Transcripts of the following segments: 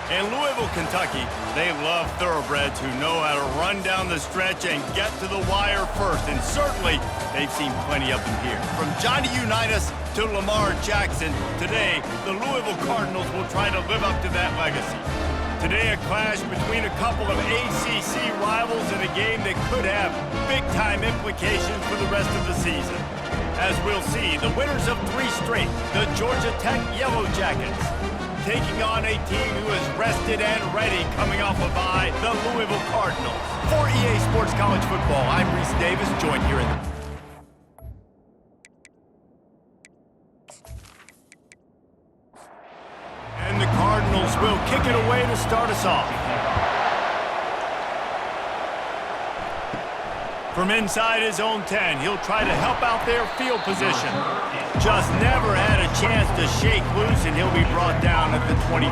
In Louisville, Kentucky, they love thoroughbreds who know how to run down the stretch and get to the wire first, and certainly they've seen plenty of them here. From Johnny Unitas to Lamar Jackson, today the Louisville Cardinals will try to live up to that legacy. Today, a clash between a couple of ACC rivals in a game that could have big-time implications for the rest of the season. As we'll see, the winners of 3 straight, the Georgia Tech Yellow Jackets, taking on a team who is rested and ready coming off a bye, the Louisville Cardinals. For EA Sports College Football, I'm Reese Davis, joined here in the... And the Cardinals will kick it away to start us off. From inside his own 10, he'll try to help out their field position. Just never had a chance to shake loose, and he'll be brought down at the 24.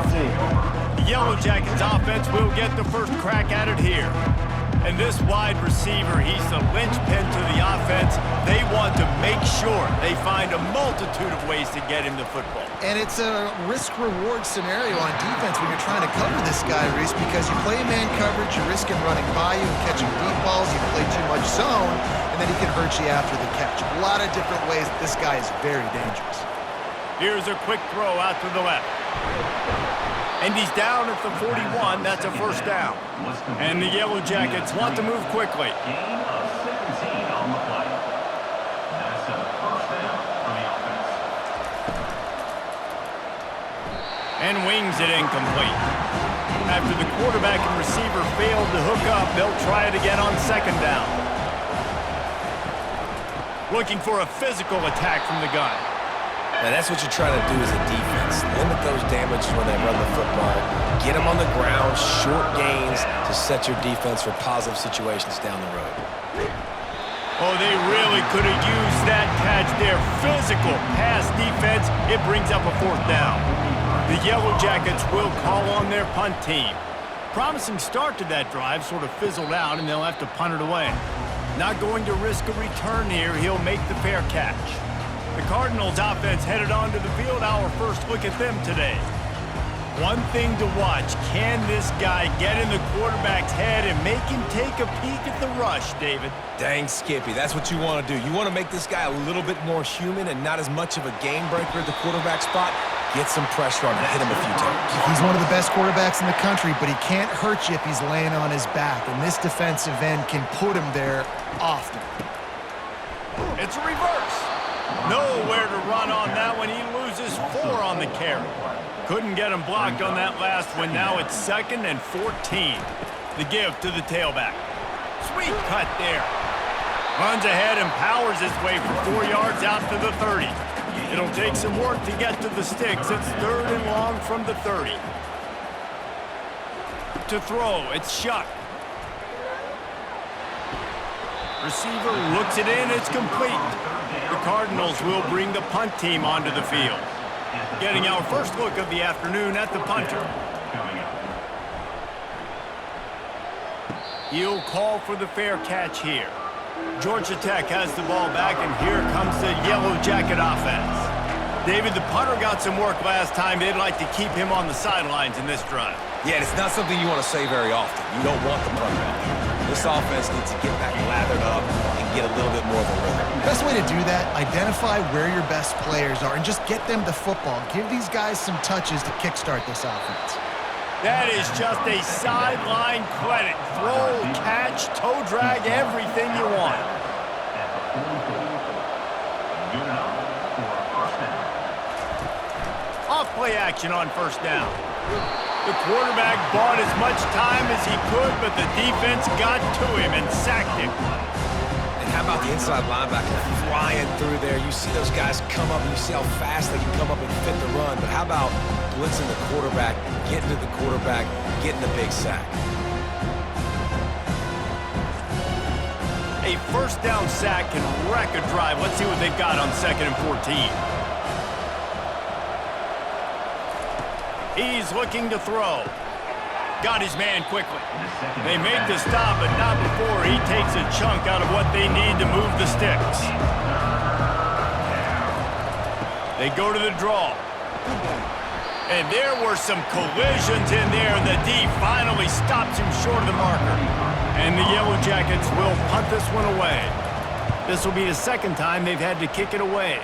The Yellow Jackets offense will get the first crack at it here. And this wide receiver, he's the linchpin to the offense. They want to make sure they find a multitude of ways to get him the football. And it's a risk-reward scenario on defense when you're trying to cover this guy, Reese, because you play man coverage, you risk him running by you and catching deep balls, you play too much zone, and then he can hurt you after the catch. A lot of different ways that this guy is very dangerous. Here's a quick throw out to the left. And he's down at the 41. That's a first down. And the Yellow Jackets want to move quickly. Gain of 17 on the play. That's a first down for the offense. And wings it incomplete. After the quarterback and receiver failed to hook up, they'll try it again on second down. Looking for a physical attack from the gun. Now that's what you're trying to do as a defense. Limit those damages when they run the football. Get them on the ground, short gains to set your defense for positive situations down the road. Oh, they really could have used that catch there. Physical pass defense. It brings up a fourth down. The Yellow Jackets will call on their punt team. Promising start to that drive sort of fizzled out, and they'll have to punt it away. Not going to risk a return here. He'll make the fair catch. The Cardinals offense headed onto the field. Our first look at them today. One thing to watch, can this guy get in the quarterback's head and make him take a peek at the rush, David? Dang, Skippy, that's what you want to do. You want to make this guy a little bit more human and not as much of a game breaker at the quarterback spot. Get some pressure on him, hit him a few times. He's one of the best quarterbacks in the country, but he can't hurt you if he's laying on his back, and this defensive end can put him there often. It's a reverse. Nowhere to run on that one. He loses 4 on the carry. Couldn't get him blocked on that last one. Now it's 2nd and 14. The give to the tailback. Sweet cut there. Runs ahead and powers his way for 4 yards out to the 30. It'll take some work to get to the sticks. It's 3rd and long from the 30. To throw, it's Shuck. Receiver looks it in. It's complete. The Cardinals will bring the punt team onto the field. Getting our first look of the afternoon at the punter. He'll call for the fair catch here. Georgia Tech has the ball back, and here comes the Yellow Jacket offense. David, the punter got some work last time. They'd like to keep him on the sidelines in this drive. Yeah, it's not something you want to say very often. You don't want the punter out there. This offense needs to get back lathered up and get a little bit more of a rhythm. Best way to do that, identify where your best players are and just get them the football. Give these guys some touches to kickstart this offense. That is just a sideline credit. Throw, catch, toe drag, everything you want. Off play action on first down. The quarterback bought as much time as he could, but the defense got to him and sacked him. And how about the inside linebacker flying through there? You see those guys come up, and you see how fast they can come up and fit the run. But how about blitzing the quarterback, getting to the quarterback, getting the big sack? A first down sack can wreck a drive. Let's see what they've got on 2nd and 14. He's looking to throw. Got his man quickly. They make the stop, but not before he takes a chunk out of what they need to move the sticks. They go to the draw. And there were some collisions in there, and the D finally stops him short of the marker. And the Yellow Jackets will punt this one away. This will be the second time they've had to kick it away.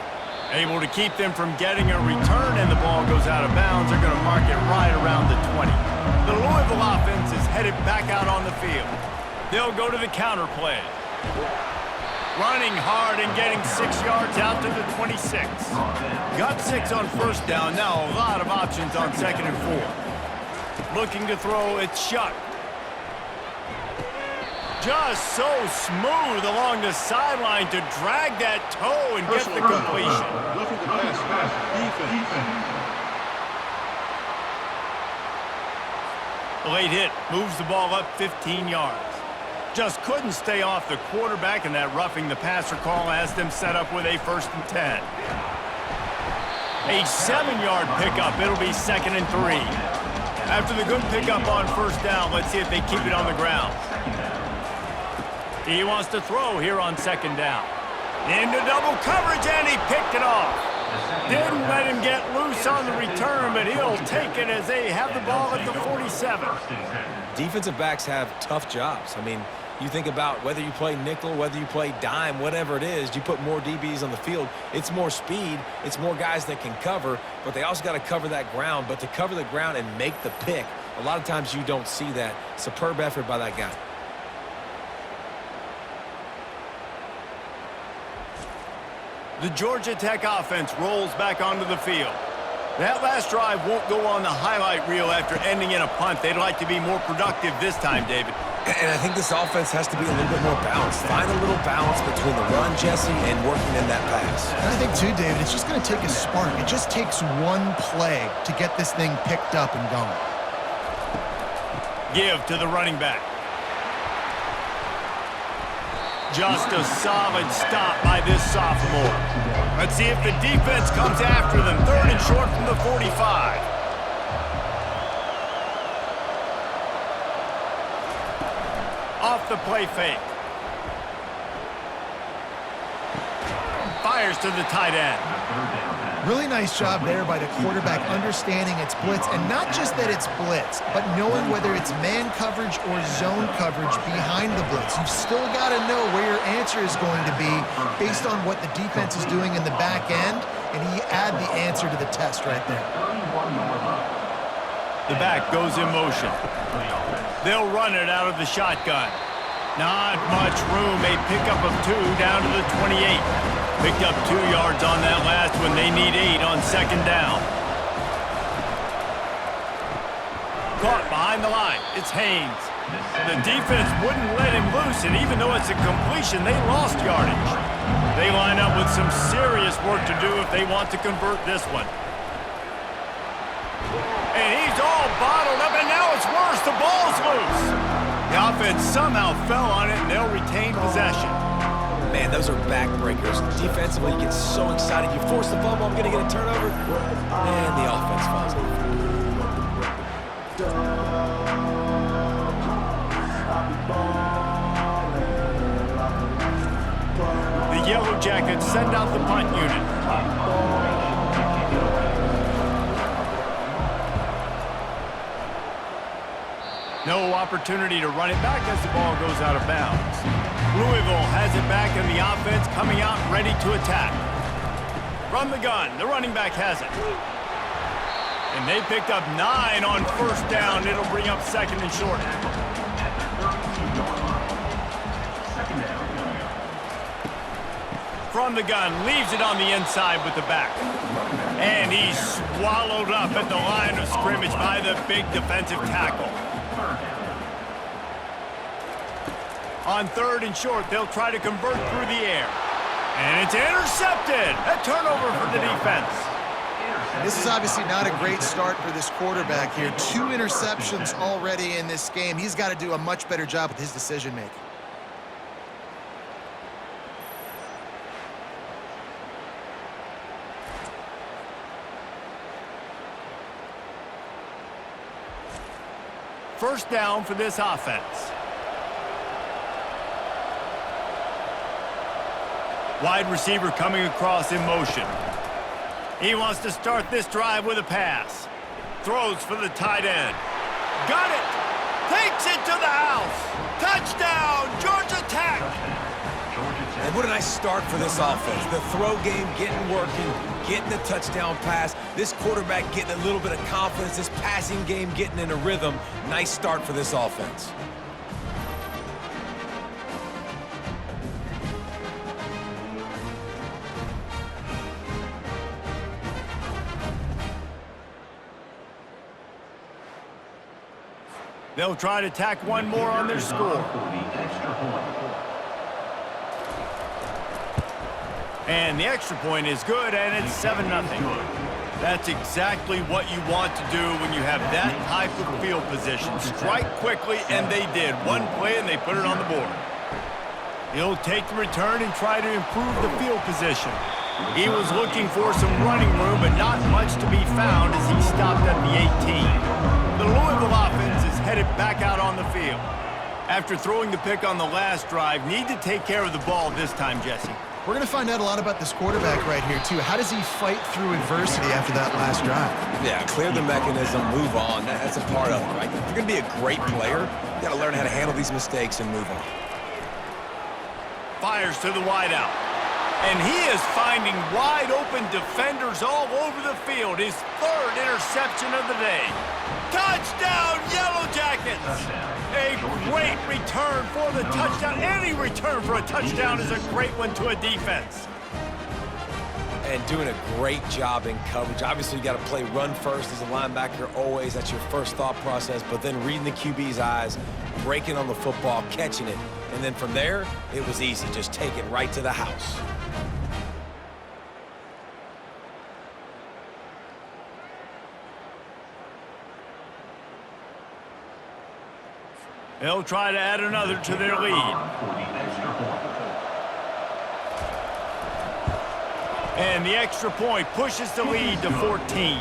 Able to keep them from getting a return, and the ball goes out of bounds. They're going to mark it right around the 20. The Louisville offense is headed back out on the field. They'll go to the counter play. Running hard and getting 6 yards out to the 26. Got 6 on first down. Now a lot of options on 2nd and 4. Looking to throw, it's Shuck. Just so smooth along the sideline to drag that toe and get the completion. Look at the pass. Defense. Late hit, moves the ball up 15 yards. Just couldn't stay off the quarterback, and that roughing the passer call has them set up with a 1st and 10. A 7-yard pickup. It'll be 2nd and 3. After the good pickup on first down, let's see if they keep it on the ground. He wants to throw here on 2nd down. Into double coverage, and he picked it off. Didn't let him get loose on the return, but he'll take it as they have the ball at the 47. Defensive backs have tough jobs. I mean, you think about whether you play nickel, whether you play dime, whatever it is, you put more DBs on the field. It's more speed. It's more guys that can cover, but they also got to cover that ground. But to cover the ground and make the pick, a lot of times you don't see that. Superb effort by that guy. The Georgia Tech offense rolls back onto the field. That last drive won't go on the highlight reel after ending in a punt. They'd like to be more productive this time, David. And I think this offense has to be a little bit more balanced. Find a little balance between the run, Jesse, and working in that pass. And I think, too, David, it's just going to take a spark. It just takes one play to get this thing picked up and going. Give to the running back. Just a solid stop by this sophomore. Let's see if the defense comes after them. 3rd and short from the 45. Off the play fake. Fires to the tight end. Really nice job there by the quarterback understanding it's blitz, and not just that it's blitz, but knowing whether it's man coverage or zone coverage behind the blitz. You've still got to know where your answer is going to be based on what the defense is doing in the back end, and he add the answer to the test right there. The back goes in motion. They'll run it out of the shotgun. Not much room. A pickup of 2 down to the 28. Picked up 2 yards on that last one. They need 8 on 2nd down. Caught behind the line. It's Haynes. The defense wouldn't let him loose, and even though it's a completion, they lost yardage. They line up with some serious work to do if they want to convert this one. And he's all bottled up, and now it's worse. The ball's loose. The offense somehow fell on it, and they'll retain possession. Man, those are backbreakers. Defensively, you get so excited. You force the fumble, I'm going to get a turnover. And the offense falls off. The Yellow Jackets send out the punt unit. No opportunity to run it back as the ball goes out of bounds. Louisville has it back, and the offense coming out ready to attack. From the gun, the running back has it. And they picked up 9 on first down. It'll bring up 2nd and short. From the gun, leaves it on the inside with the back. And he's swallowed up at the line of scrimmage by the big defensive tackle. On 3rd and short, they'll try to convert through the air. And it's intercepted. A turnover for the defense. This is obviously not a great start for this quarterback here. 2 interceptions already in this game. He's got to do a much better job with his decision-making. First down for this offense. Wide receiver coming across in motion. He wants to start this drive with a pass. throws for the tight end. Got it! Takes it to the house! Touchdown, Georgia Tech! And what a nice start for this offense. The throw game getting working, getting the touchdown pass. This quarterback getting a little bit of confidence. This passing game getting in a rhythm. Nice start for this offense. They'll try to tack one more on their score. And the extra point is good, and it's 7-0. That's exactly what you want to do when you have that type of field position. Strike quickly, and they did. One play, and they put it on the board. He'll take the return and try to improve the field position. He was looking for some running room, but not much to be found as he stopped at the 18. The Louisville offense is headed back out on the field. After throwing the pick on the last drive, need to take care of the ball this time, Jesse. We're going to find out a lot about this quarterback right here, too. How does he fight through adversity after that last drive? Yeah, clear the mechanism, move on. That's a part of it, right? If you're going to be a great player, you got to learn how to handle these mistakes and move on. Fires to the wideout. And he is finding wide-open defenders all over the field. His third interception of the day. Touchdown, Yellow Jackets! A great return for the touchdown. Any return for a touchdown is a great one to a defense. And doing a great job in coverage. Obviously, you got to play run first as a linebacker always. That's your first thought process. But then reading the QB's eyes, breaking on the football, catching it. And then from there, it was easy. Just take it right to the house. They'll try to add another to their lead. And the extra point pushes the lead to 14.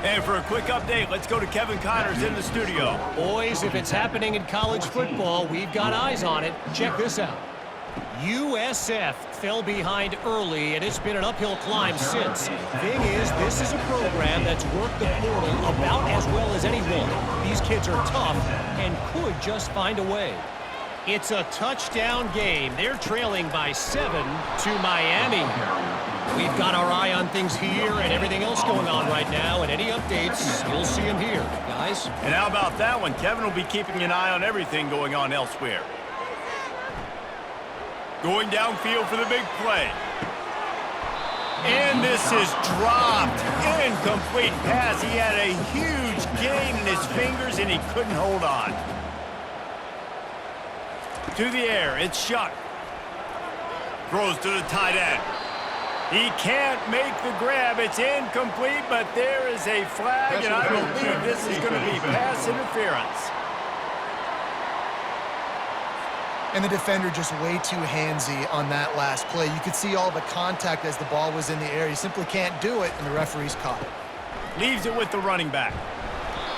And for a quick update, let's go to Kevin Connors in the studio. Boys, if it's happening in college football, we've got eyes on it. Check this out. USF fell behind early, and it's been an uphill climb since. Thing is, this is a program that's worked the portal about as well as anyone. These kids are tough and could just find a way. It's a touchdown game. They're trailing by 7 to Miami. We've got our eye on things here and everything else going on right now, and any updates, you'll see them here, guys. And how about that one? Kevin will be keeping an eye on everything going on elsewhere. Going downfield for the big play. And this is dropped. Incomplete pass. He had a huge gain in his fingers, and he couldn't hold on. To the air, it's Shuck. Throws to the tight end. He can't make the grab. It's incomplete, but there is a flag, and I believe this is going to be pass interference. And the defender just way too handsy on that last play. You could see all the contact as the ball was in the air. He simply can't do it, and the referee's caught it. Leaves it with the running back.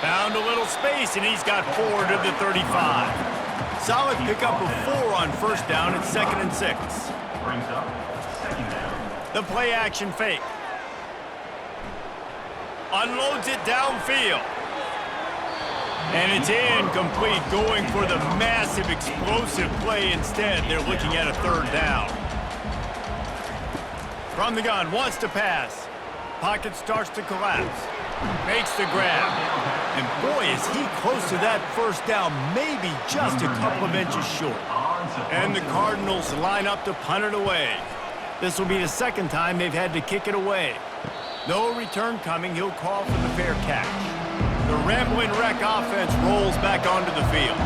Found a little space, and he's got 4 to the 35. Solid pickup of 4 on first down. It's 2nd and 6. Brings up second down. The play action fake. Unloads it downfield. And it's incomplete, going for the massive explosive play instead. They're looking at a 3rd down. From the gun, wants to pass. Pocket starts to collapse. Makes the grab. And boy, is he close to that 1st down, maybe just a couple of inches short. And the Cardinals line up to punt it away. This will be the 2nd time they've had to kick it away. No return coming. He'll call for the fair catch. The Rambling Wreck offense rolls back onto the field.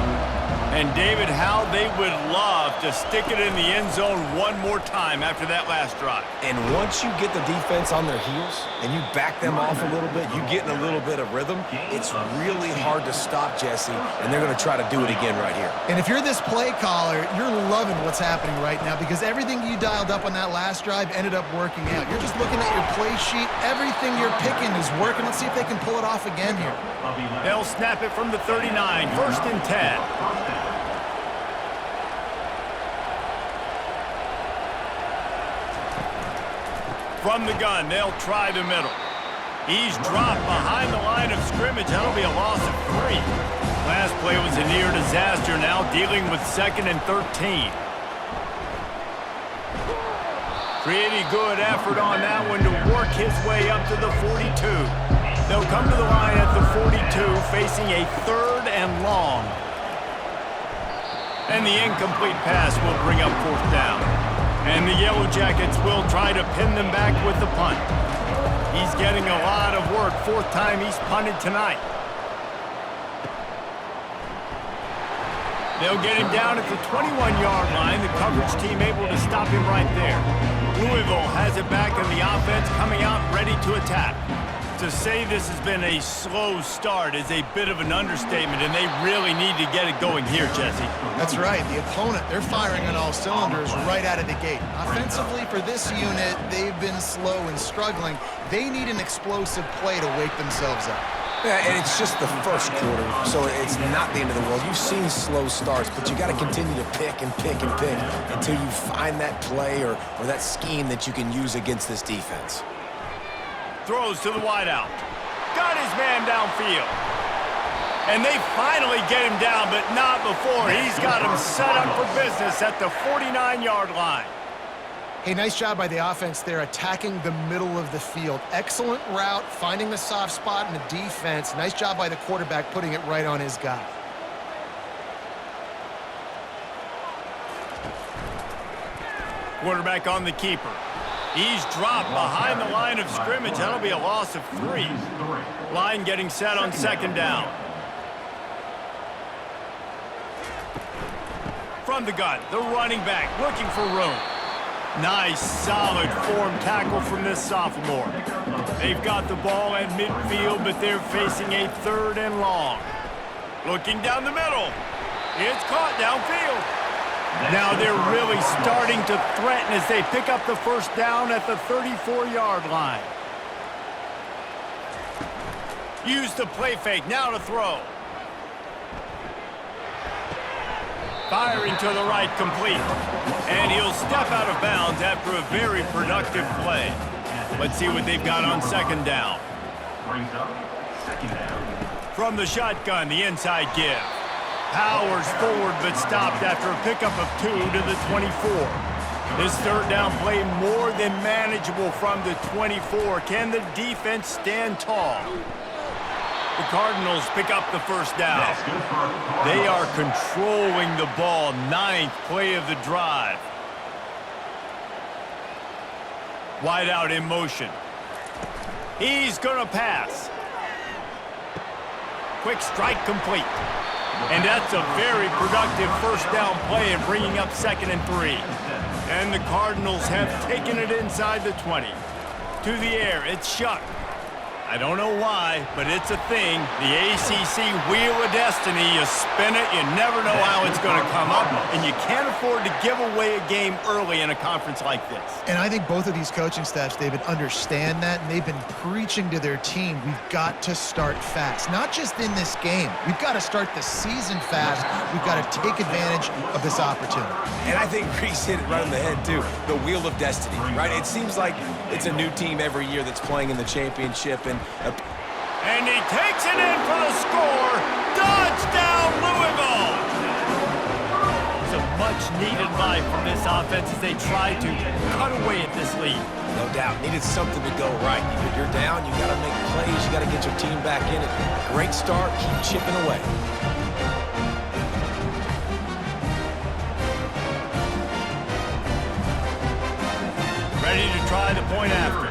And David, how they would love to stick it in the end zone one more time after that last drive. And once you get the defense on their heels and you back them off a little bit, you get in a little bit of rhythm, it's really hard to stop, Jesse, and they're going to try to do it again right here. And if you're this play caller, you're loving what's happening right now because everything you dialed up on that last drive ended up working out. You're just looking at your play sheet. Everything you're picking is working. Let's see if they can pull it off again here. They'll snap it from the 39, 1st and 10. From the gun, they'll try the middle. He's dropped behind the line of scrimmage. That'll be a loss of 3. Last play was a near disaster, now dealing with 2nd and 13. Pretty good effort on that one to work his way up to the 42. They'll come to the line at the 42, facing a 3rd and long. And the incomplete pass will bring up 4th down. And the Yellow Jackets will try to pin them back with the punt. He's getting a lot of work. 4th time he's punted tonight. They'll get him down at the 21-yard line. The coverage team able to stop him right there. Louisville has it back in the offense, coming out ready to attack. To say this has been a slow start is a bit of an understatement, and they really need to get it going here, Jesse. That's right. The opponent, they're firing on all cylinders right out of the gate. Offensively, for this unit, they've been slow and struggling. They need an explosive play to wake themselves up. Yeah, and it's just the first quarter, so it's not the end of the world. You've seen slow starts, but you got to continue to pick and pick and pick until you find that play or that scheme that you can use against this defense. Throws to the wideout. Got his man downfield. And they finally get him down, but not before. He's got him set up for business at the 49-yard line. Hey, nice job by the offense there, attacking the middle of the field. Excellent route, finding the soft spot in the defense. Nice job by the quarterback putting it right on his guy. Quarterback on the keeper. He's dropped behind the line of scrimmage. That'll be a loss of 3. Line getting set on 2nd down. From the gun, the running back looking for room. Nice, solid form tackle from this sophomore. They've got the ball at midfield, but they're facing a 3rd and long. Looking down the middle. It's caught downfield. Now they're really starting to threaten as they pick up the 1st down at the 34-yard line. Use the play fake, now to throw. Firing to the right, complete. And he'll step out of bounds after a very productive play. Let's see what they've got on 2nd down. Brings up 2nd down. From the shotgun, the inside give. Powers forward, but stopped after a pickup of 2 to the 24. This 3rd down play more than manageable from the 24. Can the defense stand tall? The Cardinals pick up the 1st down. They are controlling the ball. 9th play of the drive. Wide out in motion. He's going to pass. Quick strike complete. And that's a very productive 1st down play and bringing up 2nd and 3. And the Cardinals have taken it inside the 20. To the air, it's Shuck. I don't know why, but it's a thing. The ACC Wheel of Destiny, you spin it, you never know how it's going to come up, and you can't afford to give away a game early in a conference like this. And I think both of these coaching staffs, David, understand that, and they've been preaching to their team, we've got to start fast. Not just in this game. We've got to start the season fast. We've got to take advantage of this opportunity. And I think Reese hit it right on the head, too. The Wheel of Destiny, right? It seems like it's a new team every year that's playing in the championship, and he takes it in for the score. Touchdown, Louisville! Some much-needed life from this offense as they try to cut away at this lead. No doubt. Needed something to go right. You're down, you got to make plays, you got to get your team back in it. Great start, keep chipping away. Ready to try the point after.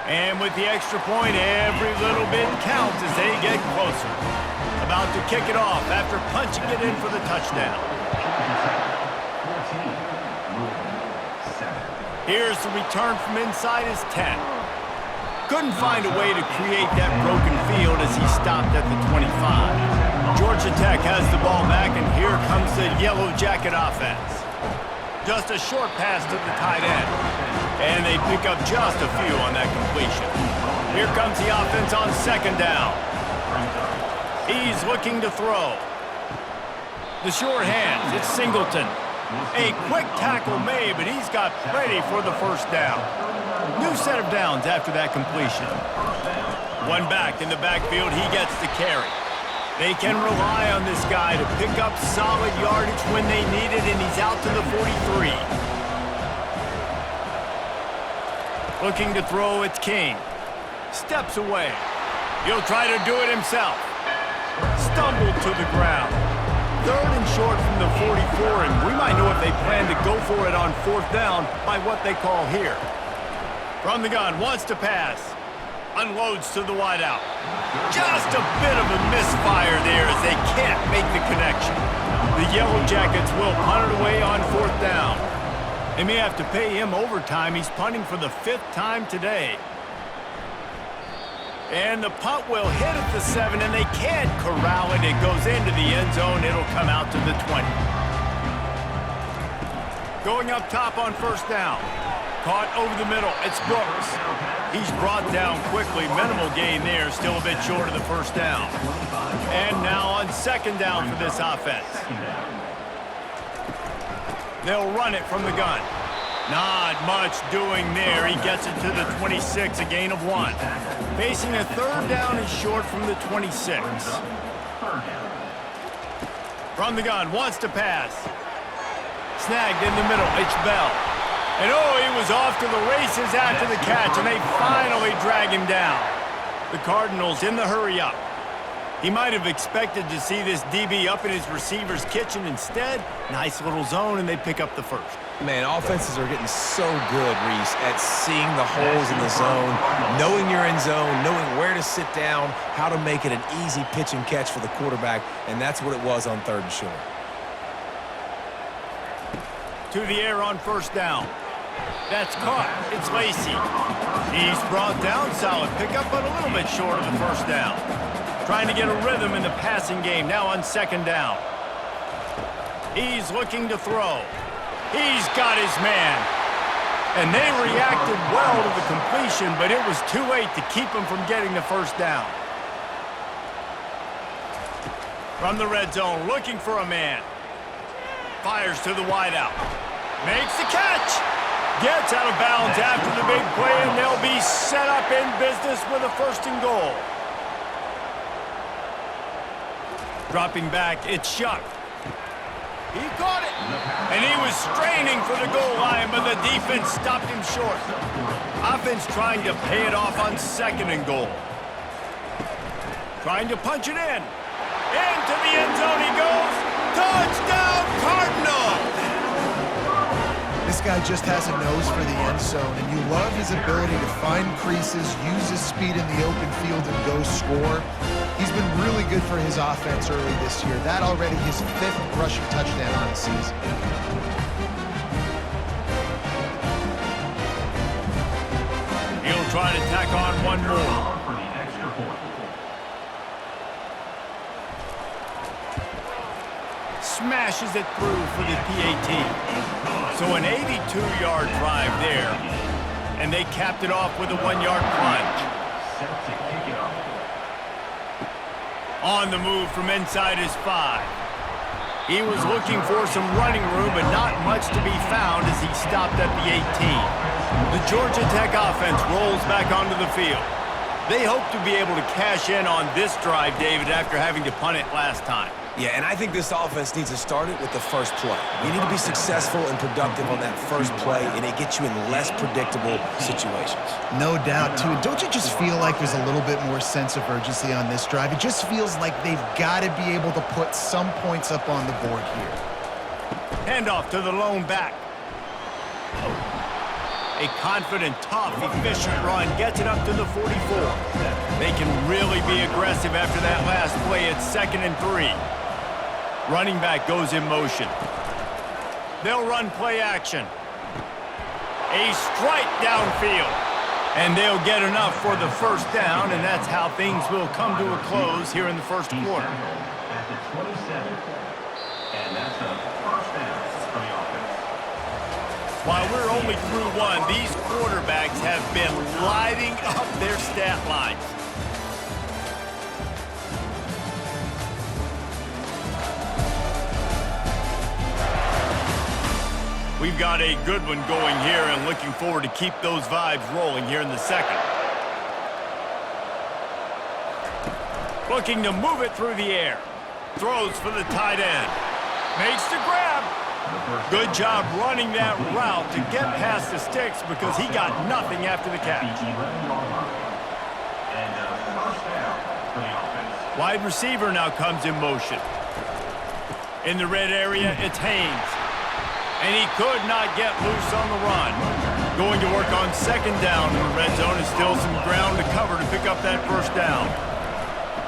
And with the extra point, every little bit counts as they get closer. About to kick it off after punching it in for the touchdown. Here's the return from inside his 10. Couldn't find a way to create that broken field as he stopped at the 25. Georgia Tech has the ball back, and here comes the Yellow Jacket offense. Just a short pass to the tight end. And they pick up just a few on that completion. Here comes the offense on 2nd down. He's looking to throw. The short hands, it's Singleton. A quick tackle made, but he's got plenty for the first down. New set of downs after that completion. One back in the backfield, he gets the carry. They can rely on this guy to pick up solid yardage when they need it, and he's out to the 43. Looking to throw, it's King. Steps away. He'll try to do it himself. Stumbled to the ground. Third and short from the 44, and we might know if they plan to go for it on fourth down by what they call here. From the gun, wants to pass. Unloads to the wideout. Just a bit of a misfire there as they can't make the connection. The Yellow Jackets will punt it away on fourth down. They may have to pay him overtime. He's punting for the 5th time today. And the punt will hit at the 7, and they can't corral it. It goes into the end zone. It'll come out to the 20. Going up top on first down. Caught over the middle. It's Brooks. He's brought down quickly. Minimal gain there. Still a bit short of the first down. And now on second down for this offense. They'll run it from the gun. Not much doing there. He gets it to the 26, a gain of 1. Facing a third down and short from the 26. From the gun, wants to pass. Snagged in the middle, it's Bell. And oh, he was off to the races after the catch, and they finally drag him down. The Cardinals in the hurry-up. He might have expected to see this DB up in his receiver's kitchen. Instead, nice little zone, and they pick up the first. Man, offenses are getting so good, Reese, at seeing the holes in the zone, knowing you're in zone, knowing where to sit down, how to make it an easy pitch and catch for the quarterback, and that's what it was on third and short. To the air on first down. That's caught. It's Lacey. He's brought down. Solid pickup, but a little bit short of the first down. Trying to get a rhythm in the passing game. Now on second down. He's looking to throw. He's got his man. And they reacted well to the completion, but it was too late to keep him from getting the first down. From the red zone, looking for a man. Fires to the wideout. Makes the catch. Gets out of bounds after the big play, and they'll be set up in business with a first and goal. Dropping back, it's Shuck. He caught it. And he was straining for the goal line, but the defense stopped him short. Offense trying to pay it off on second and goal. Trying to punch it in. Into the end zone he goes. Touchdown, Cardinals! This guy just has a nose for the end zone, and you love his ability to find creases, use his speed in the open field, and go score. He's been really good for his offense early this year. That already his 5th rushing touchdown on the season. He'll try to tack on one more. Smashes it through for the PAT. So an 82-yard drive there. And they capped it off with a 1-yard plunge. On the move from inside his 5. He was looking for some running room, but not much to be found as he stopped at the 18. The Georgia Tech offense rolls back onto the field. They hope to be able to cash in on this drive, David, after having to punt it last time. Yeah, and I think this offense needs to start it with the first play. You need to be successful and productive on that first play, and it gets you in less predictable situations. No doubt, too. Don't you just feel like there's a little bit more sense of urgency on this drive? It just feels like they've got to be able to put some points up on the board here. Handoff to the lone back. A confident, tough, efficient run gets it up to the 44. They can really be aggressive after that last play. It's 2nd and 3. Running back goes in motion. They'll run play action. A strike downfield. And they'll get enough for the first down, and that's how things will come to a close here in the first quarter. At the 27. And that's a first down for the offense. While we're only through one, these quarterbacks have been lighting up their stat lines. We've got a good one going here and looking forward to keep those vibes rolling here in the second. Looking to move it through the air. Throws for the tight end. Makes the grab. Good job running that route to get past the sticks because he got nothing after the catch. Wide receiver now comes in motion. In the red area, it's Haynes. And he could not get loose on the run. Going to work on second down in the red zone is still some ground to cover to pick up that first down.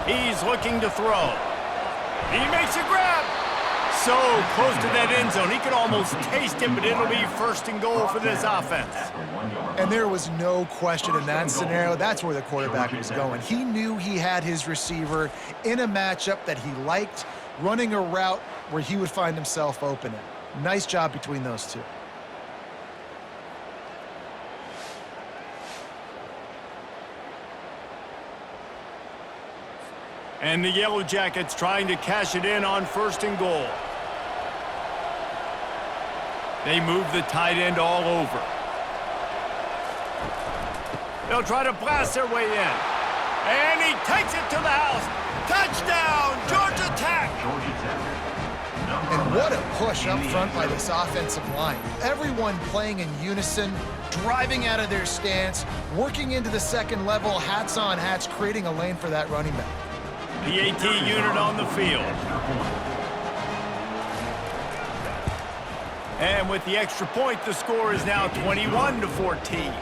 He's looking to throw. He makes a grab. So close to that end zone. He could almost taste it, but it'll be first and goal for this offense. And there was no question in that scenario. That's where the quarterback was going. He knew he had his receiver in a matchup that he liked, running a route where he would find himself open. Nice job between those two. And the Yellow Jackets trying to cash it in on first and goal. They move the tight end all over. They'll try to blast their way in. And he takes it to the house. Touchdown, Georgia Tech! And what a push up front by this offensive line. Everyone playing in unison, driving out of their stance, working into the second level, hats on hats, creating a lane for that running back. The AT unit on the field. And with the extra point, the score is now 21-14.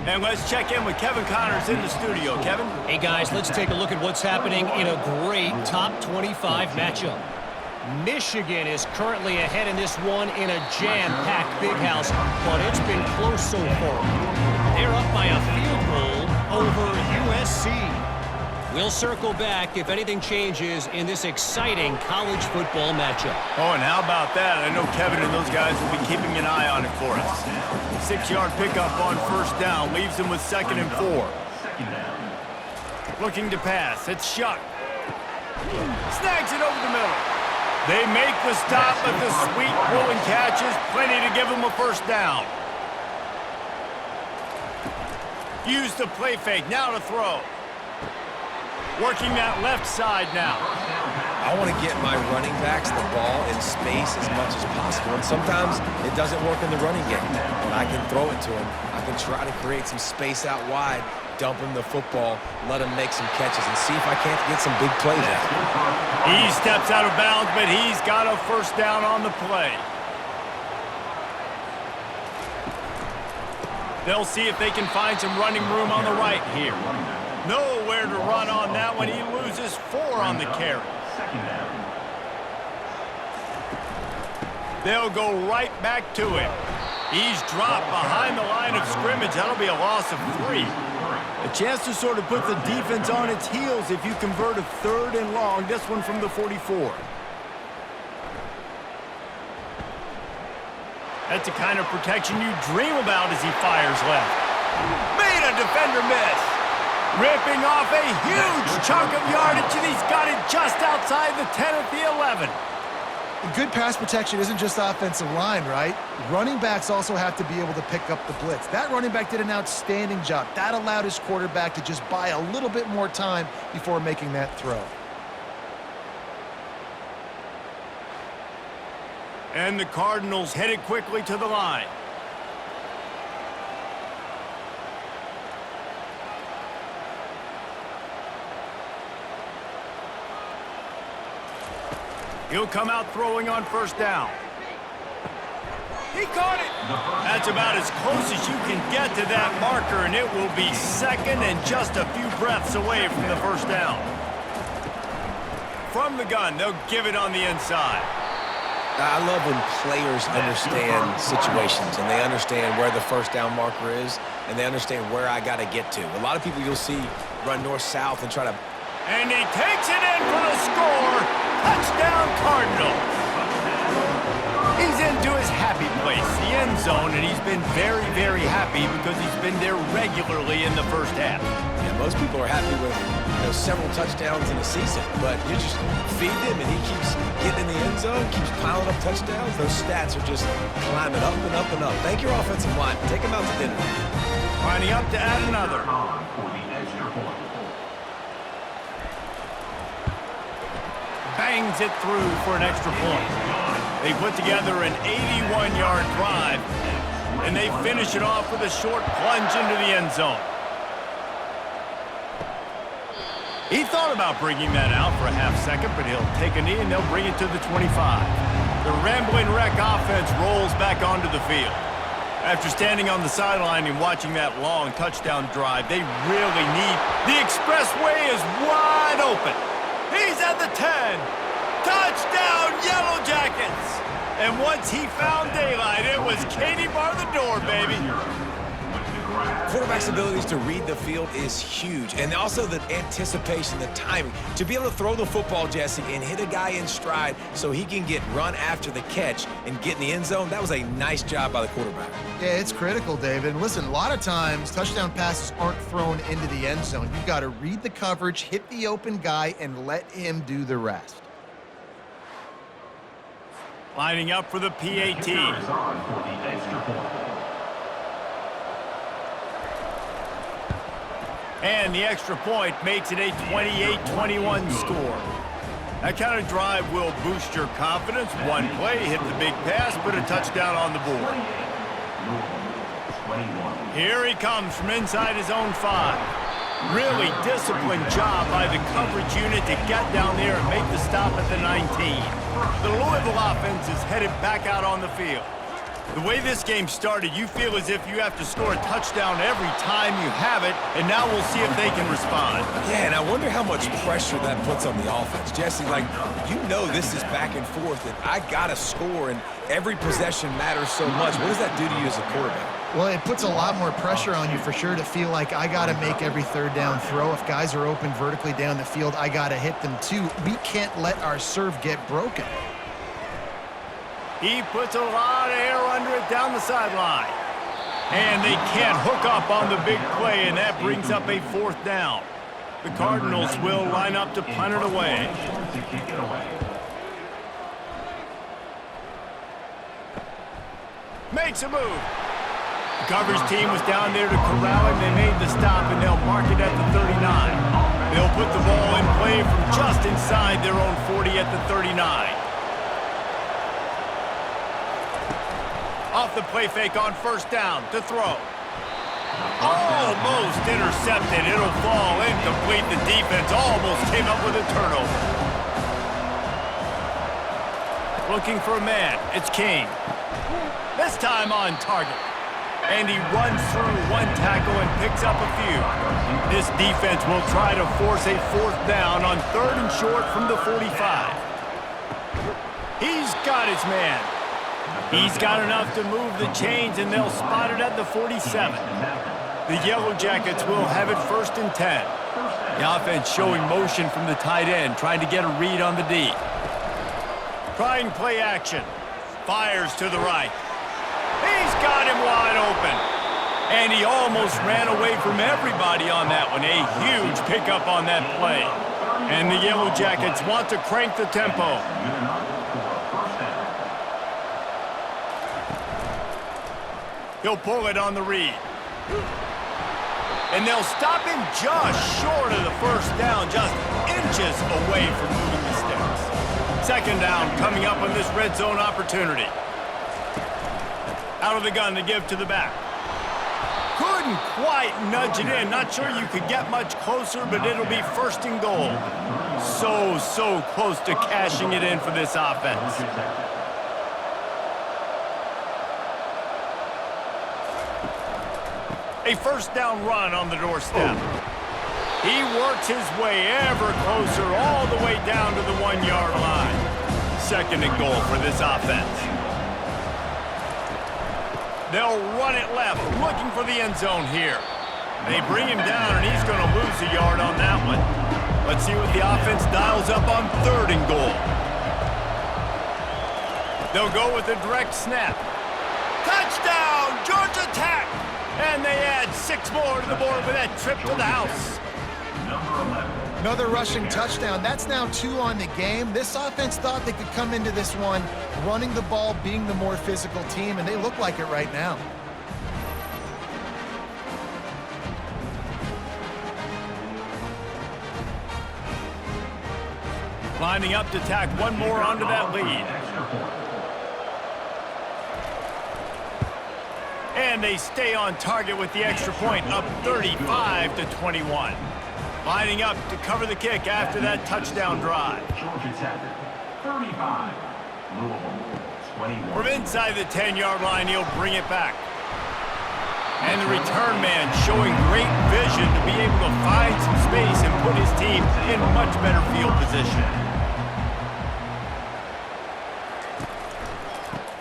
And let's check in with Kevin Connors in the studio. Kevin? Hey, guys, let's take a look at what's happening in a great top 25 matchup. Michigan is currently ahead in this one in a jam-packed big house, but it's been close so far. They're up by a field goal over USC. We'll circle back if anything changes in this exciting college football matchup. Oh, and how about that? I know Kevin and those guys will be keeping an eye on it for us. 6-yard pickup on first down leaves them with 2nd and 4. Looking to pass. It's Shuck. Snags it over the middle. They make the stop, but the sweet pulling catch is plenty to give them a first down. Use the play fake. Now to throw. Working that left side now. I want to get my running backs the ball in space as much as possible. And sometimes it doesn't work in the running game. But I can throw it to him. I can try to create some space out wide, dump him the football, let him make some catches, and see if I can't get some big plays out. He steps out of bounds, but he's got a first down on the play. They'll see if they can find some running room on the right here. Nowhere to run on that one. He loses 4 on the carry. They'll go right back to him. He's dropped behind the line of scrimmage. That'll be a loss of 3. A chance to sort of put the defense on its heels if you convert a 3rd and long. This one from the 44. That's the kind of protection you dream about as he fires left. Made a defender miss. Ripping off a huge chunk of yardage, and he's got it just outside the 10 at the 11. Good pass protection isn't just offensive line, right? Running backs also have to be able to pick up the blitz. That running back did an outstanding job. That allowed his quarterback to just buy a little bit more time before making that throw. And the Cardinals headed quickly to the line. He'll come out throwing on first down. He caught it. That's about as close as you can get to that marker, and it will be 2nd and just a few breaths away from the first down. From the gun, they'll give it on the inside. I love when players understand situations and they understand where the first down marker is and they understand where I got to get to. A lot of people you'll see run north-south and try to... And he takes it in for the score. Touchdown, Cardinals. He's into his happy place, the end zone, and he's been very, very happy because he's been there regularly in the first half. Yeah, most people are happy with several touchdowns in a season, but you just feed him and he keeps getting in the end zone, keeps piling up touchdowns. Those stats are just climbing up and up and up. Thank your offensive line. Take him out to dinner. Lining up to add another. For the extra point. Bangs it through for an extra point. They put together an 81-yard drive, and they finish it off with a short plunge into the end zone. He thought about bringing that out for a half second, but he'll take a knee and they'll bring it to the 25. The Rambling Wreck offense rolls back onto the field. After standing on the sideline and watching that long touchdown drive, they really need... The expressway is wide open. He's at the 10. Touchdown, Yellow Jackets! And once he found daylight, it was Katie bar the door, baby. Quarterback's abilities to read the field is huge, and also the anticipation, the timing. To be able to throw the football, Jesse, and hit a guy in stride so he can get run after the catch and get in the end zone, that was a nice job by the quarterback. Yeah, it's critical, David. And listen, a lot of times, touchdown passes aren't thrown into the end zone. You've got to read the coverage, hit the open guy, and let him do the rest. Lining up for the PAT. And the extra point makes it a 28-21 score. That kind of drive will boost your confidence. One play, hit the big pass, put a touchdown on the board. Here he comes from inside his own 5. Really disciplined job by the coverage unit to get down there and make the stop at the 19. The Louisville offense is headed back out on the field. The way this game started, you feel as if you have to score a touchdown every time you have it, and now we'll see if they can respond. Yeah, and I wonder how much pressure that puts on the offense. Jesse, this is back and forth, and I got to score, and every possession matters so much. What does that do to you as a quarterback? Well, it puts a lot more pressure on you for sure to feel like I got to make every third down throw. If guys are open vertically down the field, I got to hit them too. We can't let our serve get broken. He puts a lot of air under it down the sideline. And they can't hook up on the big play, and that brings up a 4th down. The Cardinals will line up to punt it away. Makes a move. The coverage team was down there to corral him. They made the stop, and they'll mark it at the 39. They'll put the ball in play from just inside their own 40 at the 39. Off the play fake on 1st down to throw. Almost intercepted. It'll fall incomplete. The defense almost came up with a turnover. Looking for a man. It's King. This time on target. And he runs through one tackle and picks up a few. This defense will try to force a 4th down on 3rd and short from the 45. He's got his man. He's got enough to move the chains, and they'll spot it at the 47. The Yellow Jackets will have it 1st and 10. The offense showing motion from the tight end, trying to get a read on the D. Trying play action. Fires to the right. He's got him wide open. And he almost ran away from everybody on that one. A huge pickup on that play. And the Yellow Jackets want to crank the tempo. He'll pull it on the read. And they'll stop him just short of the 1st down, just inches away from moving the sticks. 2nd down coming up on this red zone opportunity. Out of the gun to give to the back. Couldn't quite nudge it in. Not sure you could get much closer, but it'll be 1st and goal. So close to cashing it in for this offense. A 1st down run on the doorstep. He works his way ever closer all the way down to the 1-yard line. 2nd and goal for this offense. They'll run it left, looking for the end zone here. They bring him down, and he's going to lose a yard on that one. Let's see what the offense dials up on 3rd and goal. They'll go with a direct snap. Touchdown, Georgia Tech! And they add 6 more to the board with that trip to the house. Another rushing touchdown. That's now 2 on the game. This offense thought they could come into this one running the ball, being the more physical team, and they look like it right now. Lining up to tack one more onto that lead. And they stay on target with the extra point, up 35-21. Lining up to cover the kick after that touchdown drive. Georgia Tech, 35. Louisville, 21. From inside the 10-yard line, he'll bring it back. And the return man showing great vision to be able to find some space and put his team in much better field position.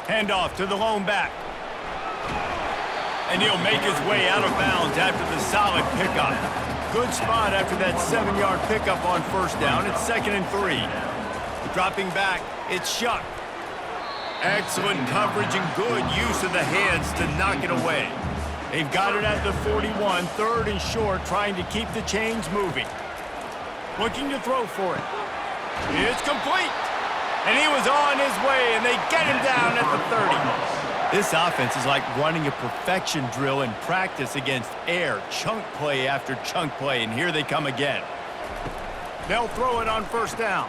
Handoff to the lone back. And he'll make his way out of bounds after the solid pickup. Good spot after that 7-yard pickup on first down. It's 2nd and 3. Dropping back, it's Shuck. Excellent coverage and good use of the hands to knock it away. They've got it at the 41, 3rd and short, trying to keep the chains moving. Looking to throw for it. It's complete. And he was on his way, and they get him down at the 30. This offense is like running a perfection drill in practice against air, chunk play after chunk play, and here they come again. They'll throw it on first down.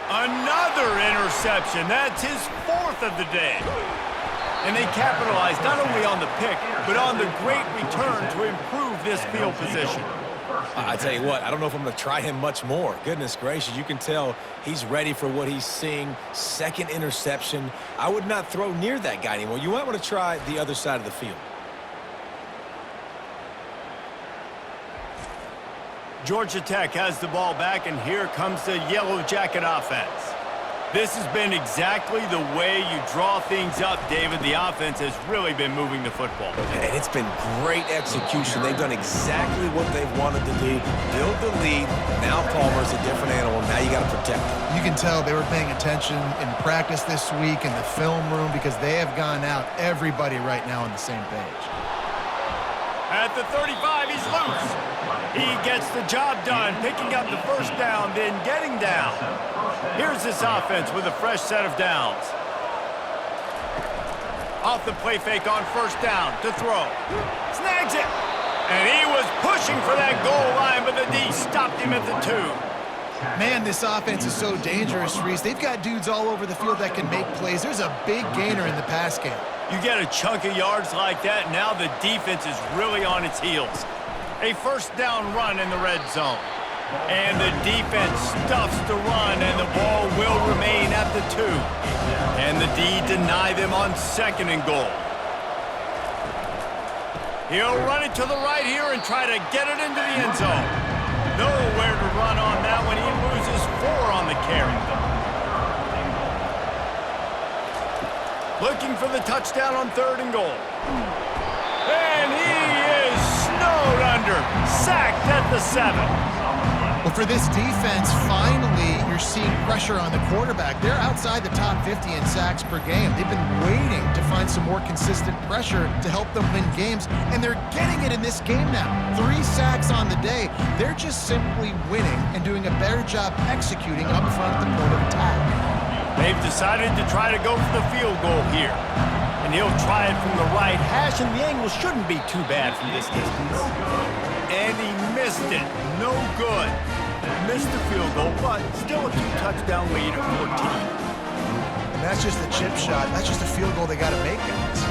Another interception. That's his 4th of the day. And they capitalize not only on the pick, but on the great return to improve this field position. I tell you what, I don't know if I'm going to try him much more. Goodness gracious, you can tell he's ready for what he's seeing. 2nd interception. I would not throw near that guy anymore. You might want to try the other side of the field. Georgia Tech has the ball back, and here comes the Yellow Jacket offense. This has been exactly the way you draw things up, David. The offense has really been moving the football. And it's been great execution. They've done exactly what they've wanted to do. Build the lead. Now Palmer's a different animal. Now you got to protect him. You can tell they were paying attention in practice this week in the film room because they have gone out, everybody right now on the same page. At the 35, he's loose. He gets the job done, picking up the first down, then getting down. Here's this offense with a fresh set of downs. Off the play fake on first down to throw. Snags it. And he was pushing for that goal line, but the D stopped him at the 2. Man, this offense is so dangerous, Reese. They've got dudes all over the field that can make plays. There's a big gainer in the pass game. You get a chunk of yards like that, now the defense is really on its heels. A first down run in the red zone. And the defense stuffs the run, and the ball will remain at the 2. And the D deny them on 2nd and goal. He'll run it to the right here and try to get it into the end zone. Nowhere to run on that one. He loses 4 on the carry. Looking for the touchdown on 3rd and goal. And he is snowed under. Sacked at the 7. Well, for this defense, finally, you're seeing pressure on the quarterback. They're outside the top 50 in sacks per game. They've been waiting to find some more consistent pressure to help them win games, and they're getting it in this game now. 3 sacks on the day. They're just simply winning and doing a better job executing up front at the point of attack. They've decided to try to go for the field goal here. And he'll try it from the right hash, and the angle shouldn't be too bad from this distance. And he missed it. No good. Missed the field goal, but still a 2-touchdown lead at 14. And that's just a chip shot. That's just a field goal they got to make, guys.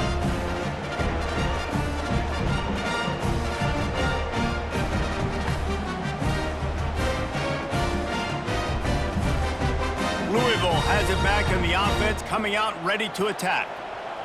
Louisville has it back in the offense, coming out ready to attack.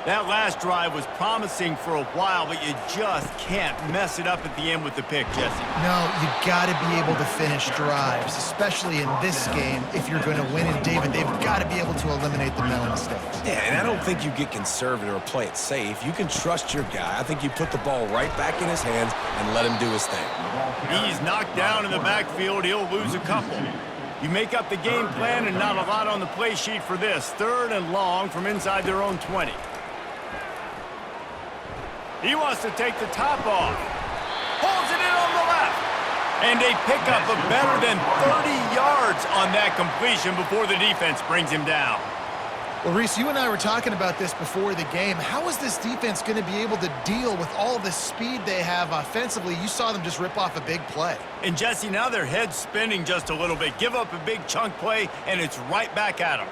That last drive was promising for a while, but you just can't mess it up at the end with the pick, Jesse. No, you got to be able to finish drives, especially in this game. If you're going to win, and David, they've got to be able to eliminate the mental mistakes. Yeah, and I don't think you get conservative or play it safe. You can trust your guy. I think you put the ball right back in his hands and let him do his thing. He's knocked down in the backfield. He'll lose a couple. You make up the game plan and not a lot on the play sheet for this. 3rd and long from inside their own 20. He wants to take the top off. Pulls it in on the left. And they pick up a better than 30 yards on that completion before the defense brings him down. Well, Reese, you and I were talking about this before the game. How is this defense going to be able to deal with all the speed they have offensively? You saw them just rip off a big play. And, Jesse, now their head's spinning just a little bit. Give up a big chunk play, and it's right back at them.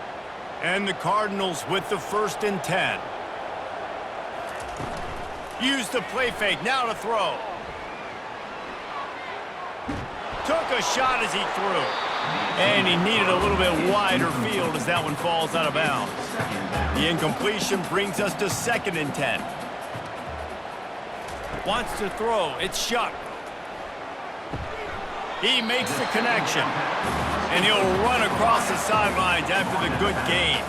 And the Cardinals with the 1st and 10. Use the play fake, now to throw. Took a shot as he threw. And he needed a little bit wider field as that one falls out of bounds. The incompletion brings us to 2nd and 10. Wants to throw. It's Shuck. He makes the connection. And he'll run across the sidelines after the good gain.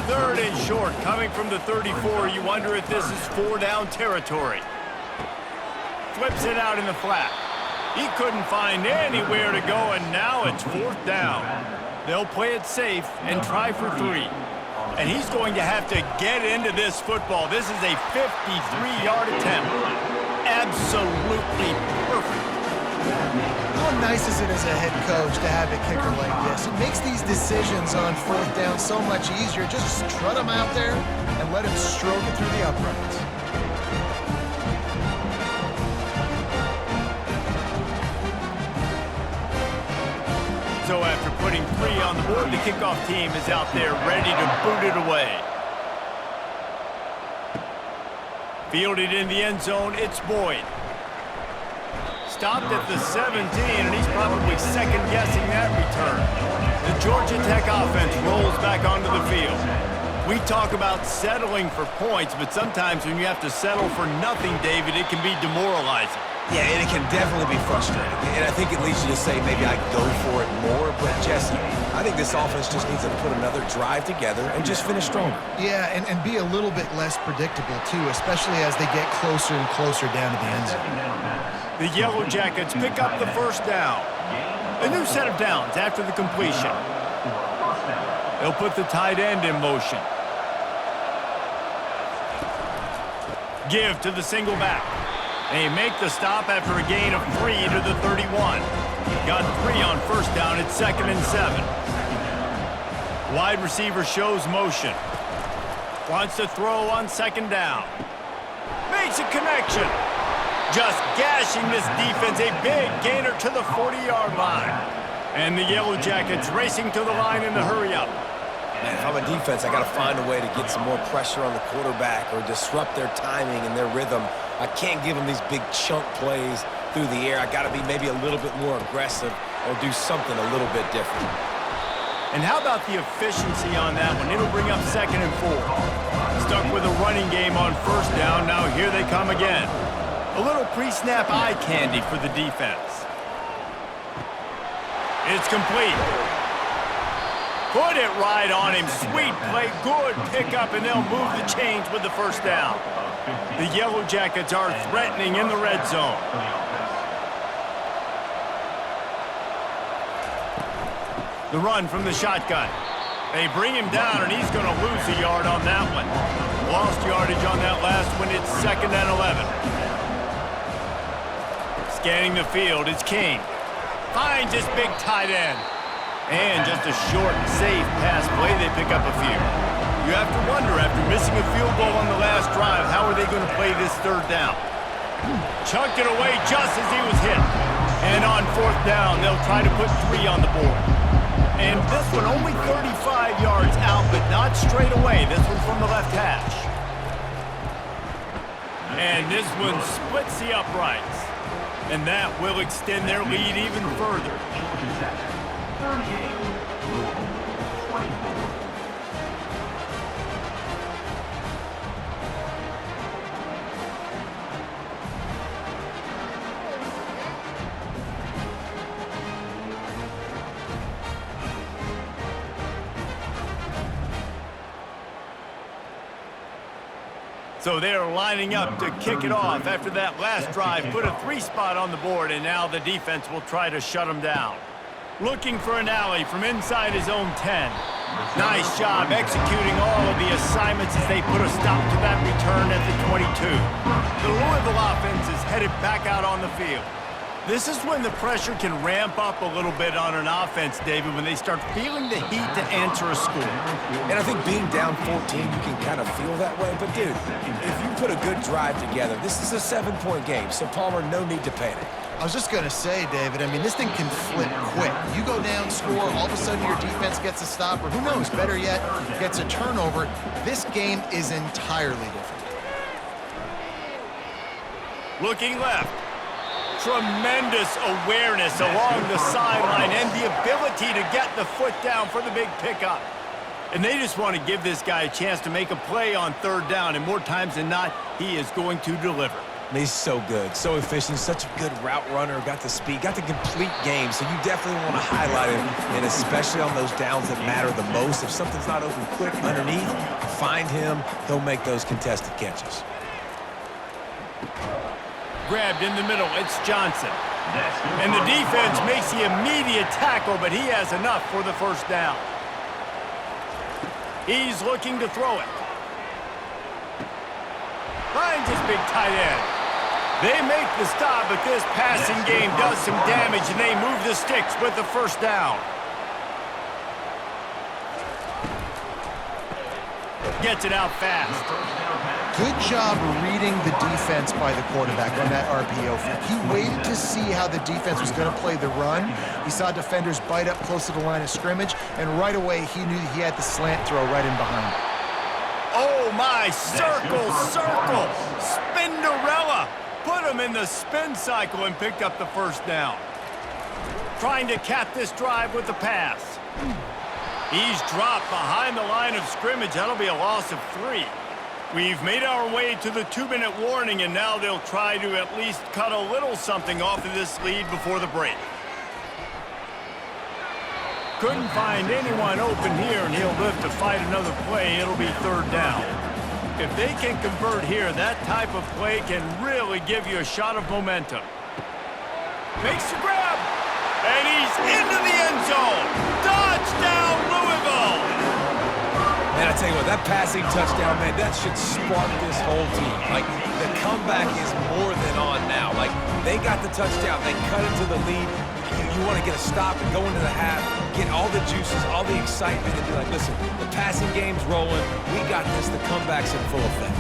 3rd and short, coming from the 34. You wonder if this is 4-down territory. Flips it out in the flat. He couldn't find anywhere to go, and now it's 4th down. They'll play it safe and try for 3. And he's going to have to get into this football. This is a 53-yard attempt. Absolutely perfect. How nice is it as a head coach to have a kicker like this? It makes these decisions on 4th down so much easier. Just strut him out there and let him stroke it through the uprights. So after putting 3 on the board, the kickoff team is out there ready to boot it away. Fielded in the end zone, it's Boyd. Stopped at the 17, and he's probably second-guessing that return. The Georgia Tech offense rolls back onto the field. We talk about settling for points, but sometimes when you have to settle for nothing, David, it can be demoralizing. Yeah, and it can definitely be frustrating. And I think it leads you to say maybe I go for it more. But, Jesse, I think this offense just needs to put another drive together and just finish stronger. Yeah, and be a little bit less predictable, too, especially as they get closer and closer down to the end zone. The Yellow Jackets pick up the 1st down. A new set of downs after the completion. They'll put the tight end in motion. Give to the single back. They make the stop after a gain of 3 to the 31. Got 3 on 1st down. It's 2nd and 7. Wide receiver shows motion. Wants to throw on 2nd down. Makes a connection. Just gashing this defense. A big gainer to the 40-yard line. And the Yellow Jackets racing to the line in the hurry-up. Man, if I'm a defense, I got to find a way to get some more pressure on the quarterback or disrupt their timing and their rhythm. I can't give them these big chunk plays through the air. I got to be maybe a little bit more aggressive or do something a little bit different. And how about the efficiency on that one? It'll bring up 2nd and 4. Stuck with a running game on 1st down. Now here they come again. A little pre-snap eye candy for the defense. It's complete. Put it right on him. Sweet play. Good pickup, and they'll move the chains with the 1st down. The Yellow Jackets are threatening in the red zone. The run from the shotgun. They bring him down, and he's going to lose a yard on that one. Lost yardage on that last one. It's 2nd and 11. Scanning the field, it's King. Finds his big tight end. And just a short, safe pass play, they pick up a few. You have to wonder, after missing a field goal on the last drive, how are they going to play this 3rd down? Chucked it away just as he was hit. And on 4th down, they'll try to put 3 on the board. And this one only 35 yards out, but not straight away. This one's from the left hash. And this one splits the uprights. And that will extend their lead even further. 38, Louisville, 24. So they're lining up to kick it off after that last drive. Put a 3 spot on the board, and now the defense will try to shut them down. Looking for an alley from inside his own 10. Nice job executing all of the assignments as they put a stop to that return at the 22. The Louisville offense is headed back out on the field. This is when the pressure can ramp up a little bit on an offense, David, when they start feeling the heat to answer a score. And I think being down 14, you can kind of feel that way. But, dude, if you put a good drive together, this is a 7-point game. So, Palmer, no need to panic. I was just going to say, David, I mean, this thing can flip quick. You go down, score, all of a sudden your defense gets a stop, or who knows, better yet, gets a turnover. This game is entirely different. Looking left. Tremendous awareness along the sideline and the ability to get the foot down for the big pickup. And they just want to give this guy a chance to make a play on third down, and more times than not, he is going to deliver. He's so good, so efficient, such a good route runner, got the speed, got the complete game, so you definitely want to highlight him, and especially on those downs that matter the most. If something's not open quick underneath, find him, he'll make those contested catches. Grabbed in the middle, it's Johnson. And the defense makes the immediate tackle, but he has enough for the first down. He's looking to throw it. Finds his big tight end. They make the stop, but this passing game does some damage, and they move the sticks with the first down. Gets it out fast. Good job reading the defense by the quarterback on that RPO fake. He waited to see how the defense was going to play the run. He saw defenders bite up close to the line of scrimmage, and right away he knew he had the slant throw right in behind him. Oh my, circle, circle, Spinderella. Put him in the spin cycle and picked up the first down. Trying to cap this drive with the pass. He's dropped behind the line of scrimmage. That'll be a loss of 3. We've made our way to the 2-minute warning, and now they'll try to at least cut a little something off of this lead before the break. Couldn't find anyone open here, and he'll live to fight another play. It'll be third down. If they can convert here, that type of play can really give you a shot of momentum. Makes the grab, and he's into the end zone. Touchdown, Louisville! Man, I tell you what, that passing touchdown, man, that should spark this whole team. Like, the comeback is more than on now. Like, they got the touchdown. They cut into the lead. You want to get a stop and go into the half, get all the juices, all the excitement, and be like, listen, the passing game's rolling. We got this. The comeback's in full effect.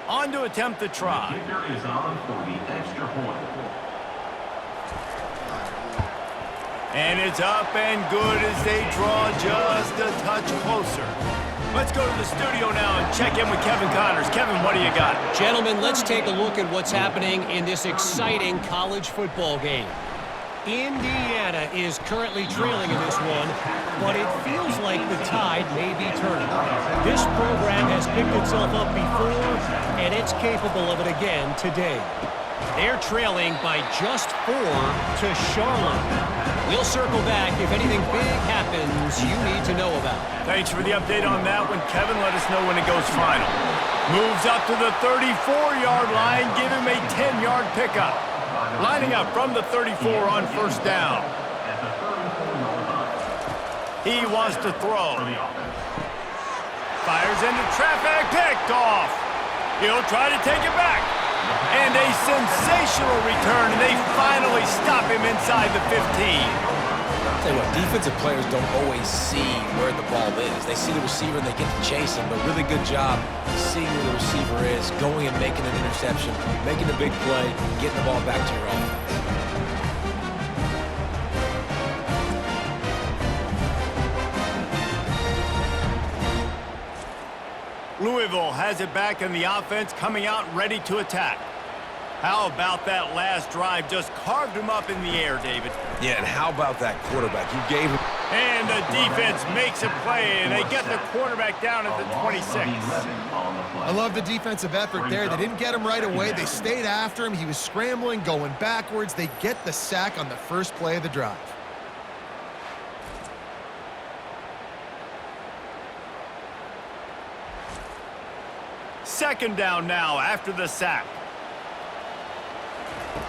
On to attempt the try. Kicker is on for the extra point. And it's up and good as they draw just a touch closer. Let's go to the studio now and check in with Kevin Connors. Kevin, what do you got? Gentlemen, let's take a look at what's happening in this exciting college football game. Indiana is currently trailing in this one, but it feels like the tide may be turning. This program has picked itself up before, and it's capable of it again today. They're trailing by just 4 to Charlotte. We'll circle back if anything big happens you need to know about. Thanks for the update on that one, Kevin. Let us know when it goes final. Moves up to the 34-yard line. Give him a 10-yard pickup. Lining up from the 34 on first down. He wants to throw. Fires into traffic. Picked off. He'll try to take it back. And a sensational return, and they finally stop him inside the 15. I'll tell you what, defensive players don't always see where the ball is. They see the receiver and they get to chase him, but really good job seeing where the receiver is, going and making an interception, making a big play, getting the ball back to your offense. Louisville has it back in the offense, coming out ready to attack. How about that last drive? Just carved him up in the air, David. Yeah, and how about that quarterback? You gave him... And the defense makes a play, and they get the quarterback down at the 26. I love the defensive effort there. They didn't get him right away. They stayed after him. He was scrambling, going backwards. They get the sack on the first play of the drive. Second down now after the sack.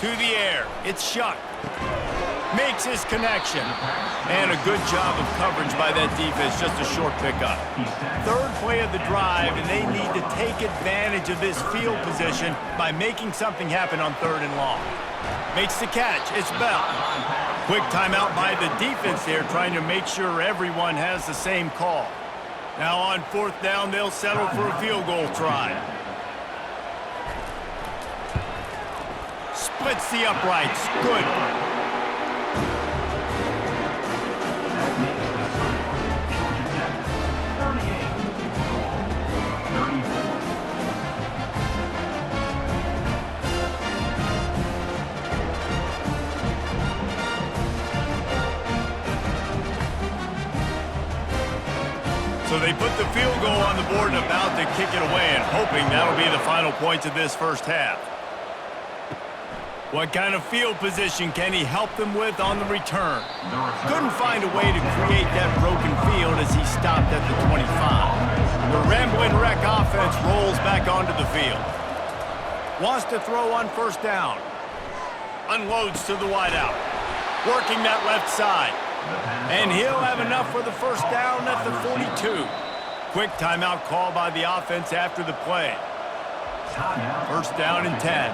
To the air. It's Shuck. makes his connection. And a good job of coverage by that defense, just a short pickup. Third play of the drive, and they need to take advantage of this field position by making something happen on 3rd and long. Makes the catch. It's Bell. Quick timeout by the defense there, trying to make sure everyone has the same call. Now on 4th down, they'll settle for a field goal try. Splits the uprights. Good. So they put the field goal on the board and about to kick it away, and hoping that'll be the final points of this first half. What kind of field position can he help them with on the return? Couldn't find a way to create that broken field as he stopped at the 25. The Ramblin' Wreck offense rolls back onto the field. Wants to throw on 1st down. Unloads to the wideout. Working that left side. And he'll have enough for the 1st down at the 42. Quick timeout call by the offense after the play. 1st down and 10.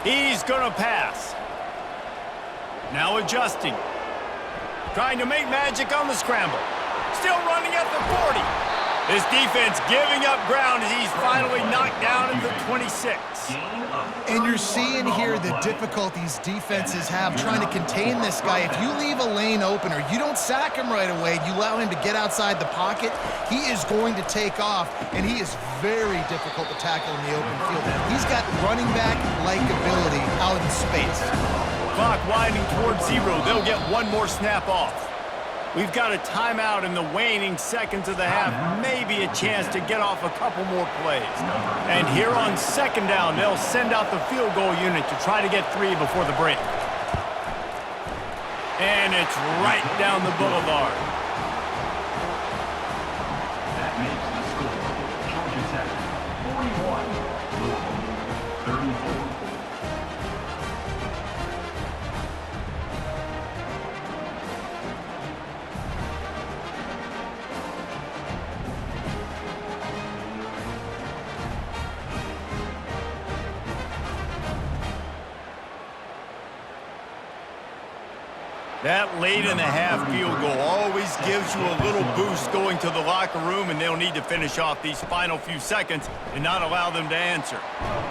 He's going to pass. Now adjusting. Trying to make magic on the scramble. Still running at the 40. This defense giving up ground as he's finally knocked down at the 26. And you're seeing here the difficulties defenses have trying to contain this guy. If you leave a lane open or you don't sack him right away, you allow him to get outside the pocket, he is going to take off, and he is very difficult to tackle in the open field. He's got running back-like ability out in space. Clock winding towards 0. They'll get one more snap off. We've got a timeout in the waning seconds of the half. Maybe a chance to get off a couple more plays. And here on 2nd down, they'll send out the field goal unit to try to get 3 before the break. And it's right down the boulevard. That makes the score. Georgia Tech 41, Louisville 34. That late in the half field goal always gives you a little boost going to the locker room, and they'll need to finish off these final few seconds and not allow them to answer.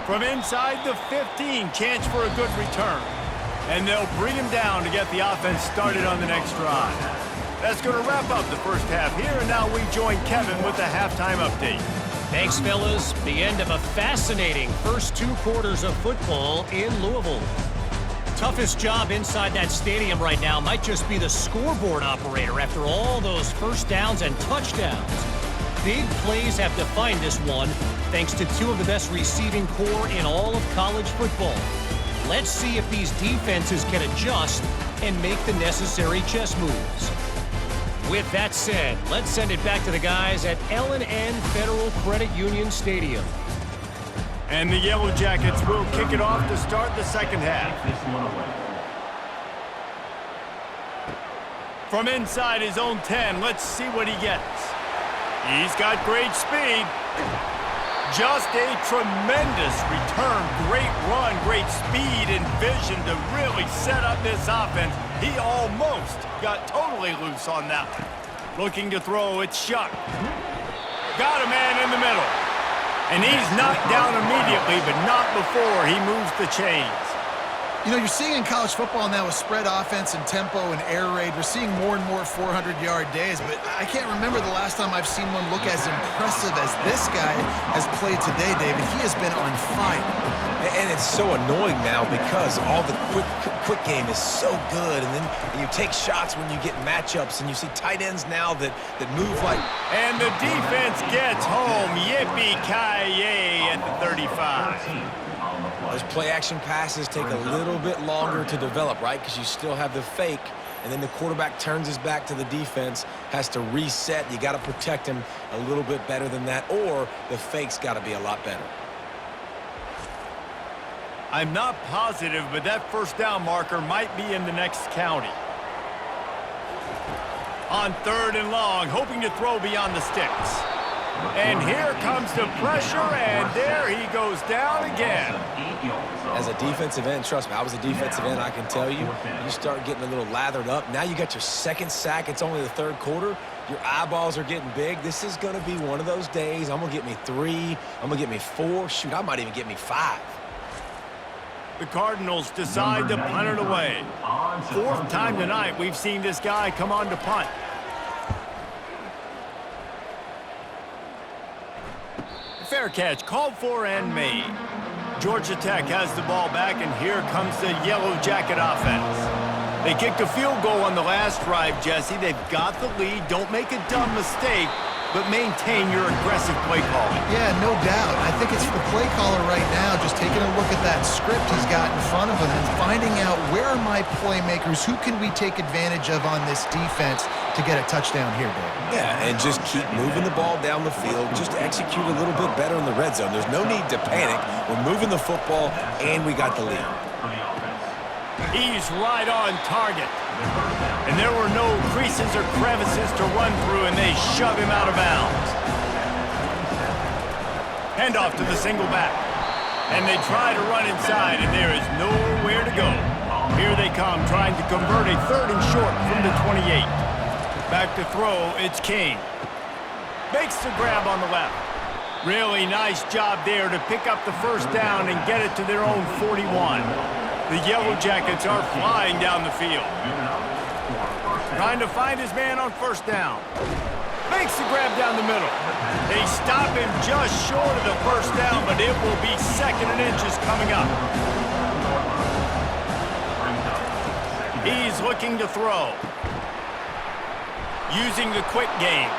From inside the 15, chance for a good return. And they'll bring him down to get the offense started on the next drive. That's going to wrap up the first half here, and now we join Kevin with the halftime update. Thanks, fellas. The end of a fascinating first 2 quarters of football in Louisville. Toughest job inside that stadium right now might just be the scoreboard operator after all those 1st downs and touchdowns. Big plays have defined this one, thanks to 2 of the best receiving corps in all of college football. Let's see if these defenses can adjust and make the necessary chess moves. With that said, let's send it back to the guys at L&N Federal Credit Union Stadium. And the Yellow Jackets will kick it off to start the second half. From inside his own 10, let's see what he gets. He's got great speed. Just a tremendous return. Great run, great speed and vision to really set up this offense. He almost got totally loose on that one. Looking to throw, it's Shuck. Got a man in the middle. And he's knocked down immediately, but not before he moves the chains. You know, you're seeing in college football now with spread offense and tempo and air raid, we're seeing more and more 400-yard days, but I can't remember the last time I've seen one look as impressive as this guy has played today, David. He has been on fire. And it's so annoying now because all the quick game is so good, and then you take shots when you get matchups, and you see tight ends now that move like... And the defense gets home. Yippee-ki-yay at the 35. Those play-action passes take a little bit longer to develop, right? Because you still have the fake, and then the quarterback turns his back to the defense, has to reset. You got to protect him a little bit better than that, or the fake's got to be a lot better. I'm not positive, but that first down marker might be in the next county. On 3rd and long, hoping to throw beyond the sticks. And here comes the pressure, and there he goes down again. As a defensive end, trust me, I was a defensive end, I can tell you, you start getting a little lathered up. Now you got your second sack. It's only the 3rd quarter. Your eyeballs are getting big. This is going to be one of those days. I'm going to get me 3. I'm going to get me 4. Shoot, I might even get me 5. The Cardinals decide to punt it away. 4th time tonight we've seen this guy come on to punt. Fair catch, called for and made. Georgia Tech has the ball back, and here comes the Yellow Jacket offense. They kicked a field goal on the last drive, Jesse. They've got the lead. Don't make a dumb mistake, but maintain your aggressive play calling. Yeah, no doubt. I think it's the play caller right now just taking a look at that script he's got in front of him and finding out where are my playmakers, who can we take advantage of on this defense to get a touchdown here, David. Yeah, and just keep moving the ball down the field. Just execute a little bit better in the red zone. There's no need to panic. We're moving the football, and we got the lead. He's right on target. And there were no creases or crevices to run through, and they shove him out of bounds. Handoff to the single back. And they try to run inside, and there is nowhere to go. Here they come, trying to convert a 3rd and short from the 28. Back to throw, it's King. Makes the grab on the left. Really nice job there to pick up the first down and get it to their own 41. The Yellow Jackets are flying down the field. Trying to find his man on 1st down. Makes the grab down the middle. They stop him just short of the 1st down, but it will be 2nd and inches coming up. He's looking to throw. Using the quick game.